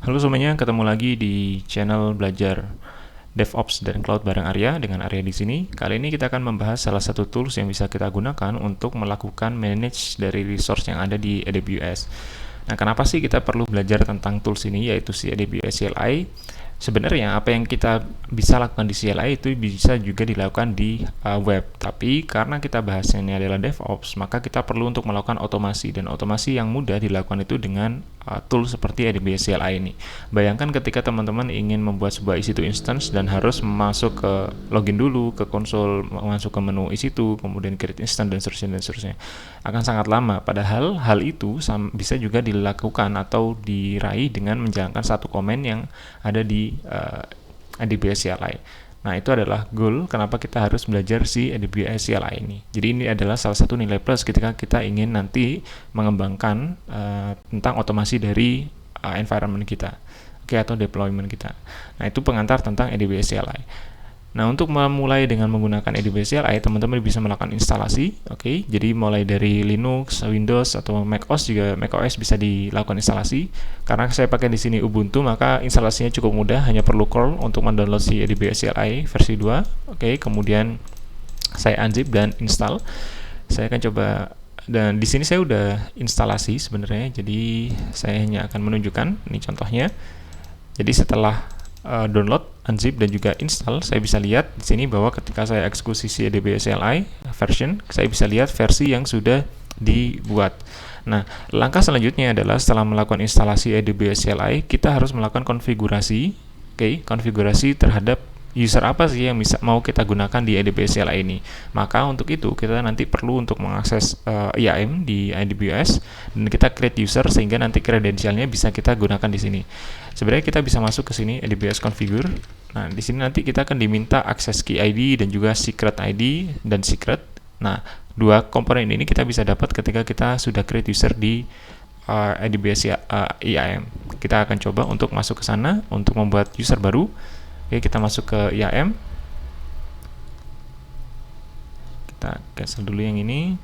Halo semuanya, ketemu lagi di channel belajar DevOps dan Cloud bareng Arya dengan Arya di sini. Kali ini kita akan membahas salah satu tools yang bisa kita gunakan untuk melakukan manage dari resource yang ada di AWS. Nah, kenapa sih kita perlu belajar tentang tools ini, yaitu si AWS CLI? Sebenarnya apa yang kita bisa lakukan di CLI itu bisa juga dilakukan di web. Tapi karena kita bahasnya ini adalah DevOps, maka kita perlu untuk melakukan otomasi, dan otomasi yang mudah dilakukan itu dengan tool seperti AWS CLI ini. Bayangkan ketika teman-teman ingin membuat sebuah EC2 instance dan harus masuk ke login dulu ke konsol, masuk ke menu EC2, kemudian create instance dan seterusnya, akan sangat lama. Padahal hal itu bisa juga dilakukan atau diraih dengan menjalankan satu komen yang ada di AWS CLI. Nah, itu adalah goal kenapa kita harus belajar si AWS CLI ini. Jadi ini adalah salah satu nilai plus ketika kita ingin nanti mengembangkan tentang otomasi dari environment kita, atau deployment kita. Nah, itu pengantar tentang AWS CLI. Nah, untuk memulai dengan menggunakan AWS CLI, teman-teman bisa melakukan instalasi. Jadi mulai dari Linux, Windows, atau macOS, juga macOS bisa dilakukan instalasi. Karena saya pakai di sini Ubuntu, maka instalasinya cukup mudah, hanya perlu curl untuk mendownload si AWS CLI versi 2. Kemudian saya unzip dan install. Saya akan coba, dan di sini saya udah instalasi sebenarnya. Jadi saya hanya akan menunjukkan ini contohnya. Jadi setelah download, unzip, dan juga install, saya bisa lihat di sini bahwa ketika saya eksekusi AWS CLI version, saya bisa lihat versi yang sudah dibuat. Nah, langkah selanjutnya adalah setelah melakukan instalasi AWS CLI, kita harus melakukan konfigurasi, konfigurasi terhadap user apa sih yang mau kita gunakan di AWS CLI ini. Maka untuk itu kita nanti perlu untuk mengakses IAM di AWS, dan kita create user sehingga nanti kredensialnya bisa kita gunakan di sini. Sebenarnya kita bisa masuk ke sini AWS configure. Nah, di sini nanti kita akan diminta access key ID dan juga secret ID dan secret. Nah, dua komponen ini kita bisa dapat ketika kita sudah create user di AWS IAM. Kita akan coba untuk masuk ke sana untuk membuat user baru. Kita masuk ke IAM. Kita cancel dulu yang ini.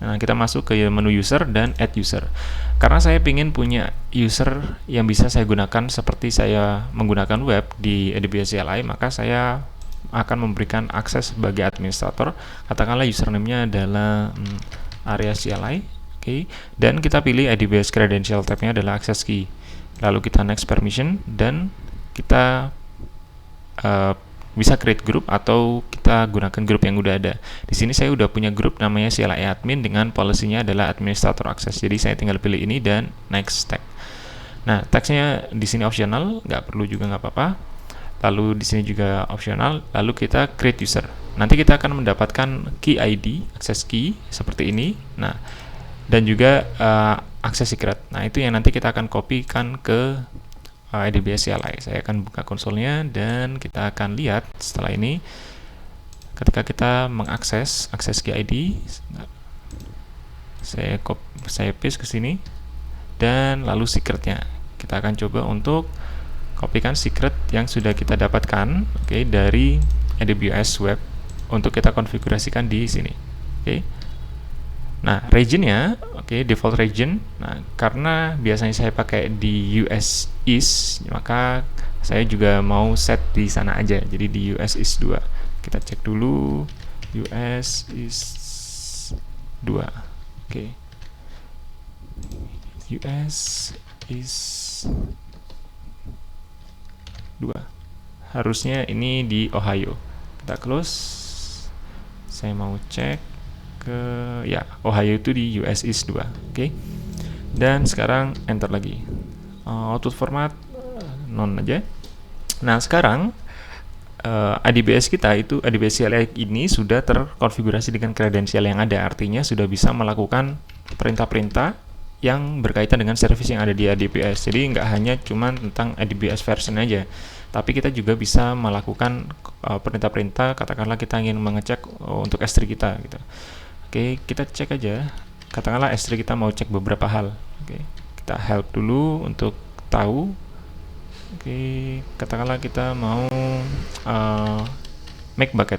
Nah, kita masuk ke menu user dan add user. Karena saya ingin punya user yang bisa saya gunakan seperti saya menggunakan web di AWS CLI, maka saya akan memberikan akses sebagai administrator. Katakanlah username-nya adalah Arya CLI. Dan kita pilih AWS credential tab-nya adalah access key. Lalu kita next permission, dan kita bisa create group atau kita gunakan grup yang udah ada. Di sini saya udah punya grup namanya CLI admin dengan policy-nya adalah administrator access. Jadi saya tinggal pilih ini dan next tag. Nah, tag-nya di sini optional, nggak perlu juga nggak apa-apa. Lalu di sini juga optional. Lalu kita create user. Nanti kita akan mendapatkan key ID, access key seperti ini. Nah, dan juga access secret. Nah, itu yang nanti kita akan kopikan ke AWS CLI. Saya akan buka konsolnya dan kita akan lihat setelah ini ketika kita mengakses key ID, saya paste ke sini, dan lalu secretnya kita akan coba untuk kopikan secret yang sudah kita dapatkan dari AWS Web untuk kita konfigurasikan di sini. Nah, regionnya, default region. Nah, karena biasanya saya pakai di US East, maka saya juga mau set di sana aja. Jadi di US East 2. Kita cek dulu US East 2. US East 2. Harusnya ini di Ohio. Kita close. Saya mau cek ke Ohio itu di US East 2. Dan sekarang enter lagi. Output format non aja. Nah, sekarang AWS kita itu, AWS CLI ini sudah terkonfigurasi dengan kredensial yang ada. Artinya sudah bisa melakukan perintah-perintah yang berkaitan dengan service yang ada di AWS. Jadi nggak hanya cuma tentang AWS version aja, tapi kita juga bisa melakukan perintah-perintah. Katakanlah kita ingin mengecek untuk S3 kita gitu. Kita cek aja. Katakanlah S3 kita mau cek beberapa hal. Kita help dulu untuk tahu. Katakanlah kita mau make bucket.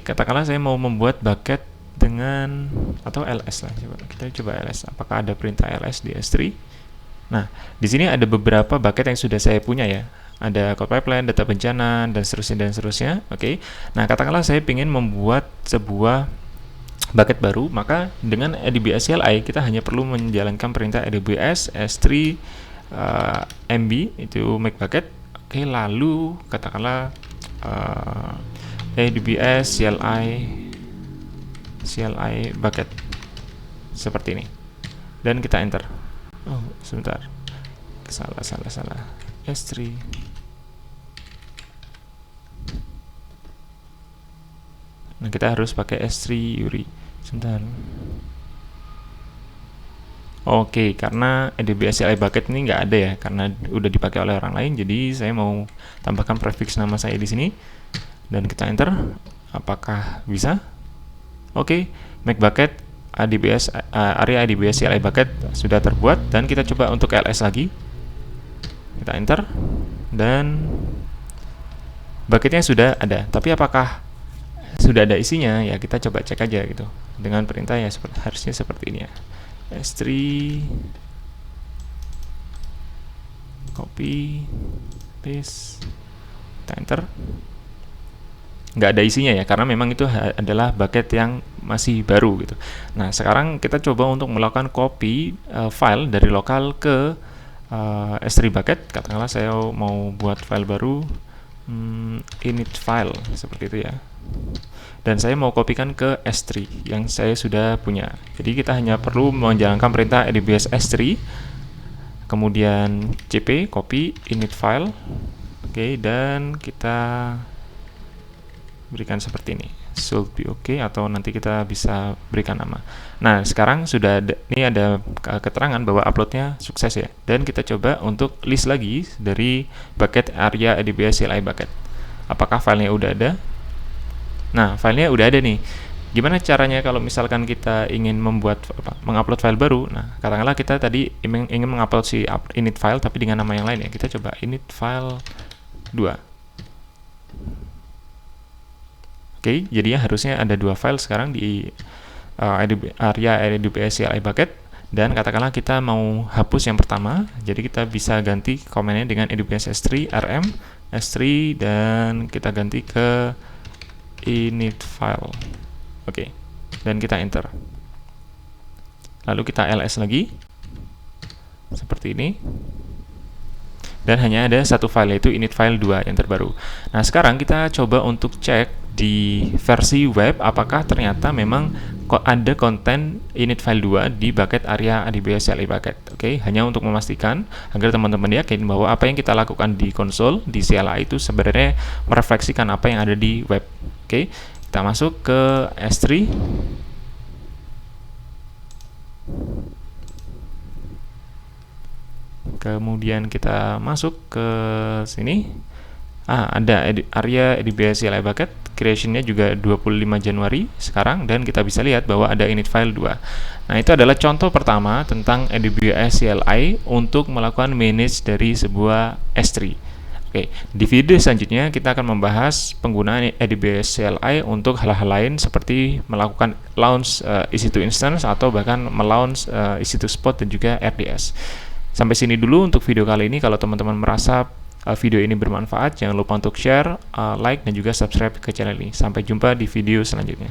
Katakanlah saya mau membuat bucket dengan atau ls lah. Kita coba ls. Apakah ada perintah ls di S3? Nah, di sini ada beberapa bucket yang sudah saya punya ya. Ada code pipeline, data bencana, dan seterusnya. Oke. Nah, katakanlah saya ingin membuat sebuah bucket baru, maka dengan ADBS CLI kita hanya perlu menjalankan perintah ADBS S3 MB itu make bucket. Oke, lalu katakanlah ADBS CLI bucket seperti ini, dan kita enter. Oh, sebentar, salah S3. Nah, kita harus pakai S3 URI. Sebentar. Oke, karena ADBS CLI bucket ini nggak ada ya, karena udah dipakai oleh orang lain. Jadi saya mau tambahkan prefix nama saya di sini, dan kita enter. Apakah bisa? Oke, make bucket ADBS area ADBS CLI bucket sudah terbuat, dan kita coba untuk ls lagi. Kita enter, dan bucketnya sudah ada. Tapi apakah sudah ada isinya? Ya, kita coba cek aja gitu dengan perintah ya, harusnya seperti ini ya. S3 copy paste, kita enter. Nggak ada isinya ya, karena memang itu adalah bucket yang masih baru gitu. Nah, sekarang kita coba untuk melakukan copy file dari lokal ke S3 bucket. Katakanlah saya mau buat file baru, init file seperti itu ya, dan saya mau kopikan ke S3 yang saya sudah punya. Jadi kita hanya perlu menjalankan perintah ADBS S3, kemudian cp copy init file. Oke, dan kita berikan seperti ini, should be okay, atau nanti kita bisa berikan nama. Nah, sekarang sudah ini ada keterangan bahwa uploadnya sukses ya, dan kita coba untuk list lagi dari bucket area ADBS CLI bucket. Apakah filenya udah ada? Nah, filenya udah ada nih. Gimana caranya kalau misalkan kita ingin mengupload file baru? Nah, katakanlah kita tadi ingin mengupload si init file tapi dengan nama yang lain ya. Kita coba init file 2. Oke, jadinya harusnya ada 2 file sekarang di area ADBS CLI bucket, dan katakanlah kita mau hapus yang pertama, jadi kita bisa ganti komennya dengan ADBS S3 rm S3, dan kita ganti ke init file. Oke, dan kita enter. Lalu kita ls lagi seperti ini, dan hanya ada satu file, yaitu init file 2 yang terbaru. Nah, sekarang kita coba untuk cek di versi web apakah ternyata memang ada konten init file 2 di bucket area ADBS CLI bucket. Oke, hanya untuk memastikan agar teman-teman yakin bahwa apa yang kita lakukan di konsol di CLI itu sebenarnya merefleksikan apa yang ada di web. Oke, kita masuk ke S3. Kemudian kita masuk ke sini. Ada area ADBS CLI bucket, creation-nya juga 25 Januari sekarang, dan kita bisa lihat bahwa ada init file 2. Nah, itu adalah contoh pertama tentang ADBS CLI untuk melakukan manage dari sebuah S3. Oke, di video selanjutnya kita akan membahas penggunaan ADBS CLI untuk hal-hal lain seperti melakukan launch EC2 instance atau bahkan melaunch EC2 spot dan juga RDS. Sampai sini dulu untuk video kali ini. Kalau teman-teman merasa video ini bermanfaat, jangan lupa untuk share, like, dan juga subscribe ke channel ini. Sampai jumpa di video selanjutnya.